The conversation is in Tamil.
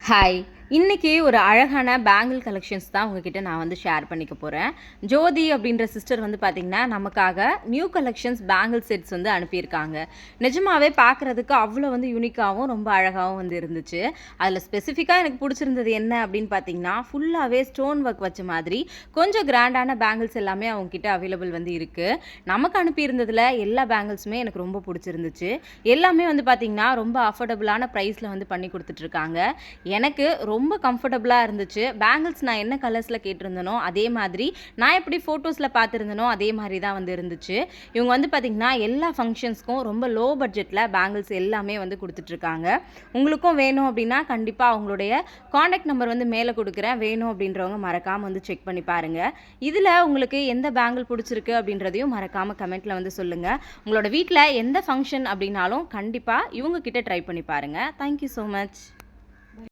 ஹாய்! இன்னைக்கு ஒரு அழகான பேங்கிள் கலெக்ஷன்ஸ் தான் உங்ககிட்ட நான் வந்து ஷேர் பண்ணிக்க போறேன். ஜோதி அப்படின்ற சிஸ்டர் வந்து பார்த்தீங்கன்னா, நமக்காக நியூ கலெக்ஷன்ஸ் பேங்கிள் செட்ஸ் வந்து அனுப்பியிருக்காங்க. நிஜமாவே பார்க்குறதுக்கு அவ்வளோ வந்து யூனிக்காவும், ரொம்ப அழகாவும் வந்து இருந்துச்சு. அதில ஸ்பெசிஃபிக்கா எனக்கு புடிச்சிருந்தது என்ன அப்படின்னு பார்த்தீங்கன்னா, ஃபுல்லாவே ஸ்டோன் ஒர்க் வச்ச மாதிரி கொஞ்சம் கிராண்டான பேங்கிள்ஸ் எல்லாமே அவங்க கிட்ட அவைலபிள் வந்து இருக்கு. நமக்கு அனுப்பியிருந்ததில எல்லா பேங்கிள்ஸுமே எனக்கு ரொம்ப புடிச்சிருந்துச்சு. எல்லாமே வந்து பார்த்தீங்கன்னா, ரொம்ப அஃபோர்டபுளான பிரைஸ்ல வந்து பண்ணி குடுத்துட்டுருக்காங்க. எனக்கு ரொம்ப கம்ஃபர்டபுளாக இருந்துச்சு. பேங்கிள்ஸ் நான் என்ன கலர்ஸில் கேட்டிருந்தனோ அதே மாதிரி, நான் எப்படி ஃபோட்டோஸில் பார்த்துருந்தனோ அதே மாதிரி தான் வந்து இருந்துச்சு. இவங்க வந்து பார்த்திங்கன்னா எல்லா ஃபங்க்ஷன்ஸ்க்கும் ரொம்ப லோ பட்ஜெட்டில் பேங்கிள்ஸ் எல்லாமே வந்து கொடுத்துட்ருக்காங்க. உங்களுக்கும் வேணும் அப்படின்னா கண்டிப்பாக அவங்களுடைய காண்டாக்ட் நம்பர் வந்து மேலே கொடுக்குறேன். வேணும் அப்படின்றவங்க மறக்காமல் வந்து செக் பண்ணி பாருங்கள். இதில் உங்களுக்கு எந்த பேங்கிள் பிடிச்சிருக்கு அப்படின்றதையும் மறக்காமல் கமெண்ட்டில் வந்து சொல்லுங்கள். உங்களோட வீட்டில் எந்த ஃபங்க்ஷன் அப்படின்னாலும் கண்டிப்பாக இவங்க கிட்ட ட்ரை பண்ணி பாருங்கள். Thank you so much.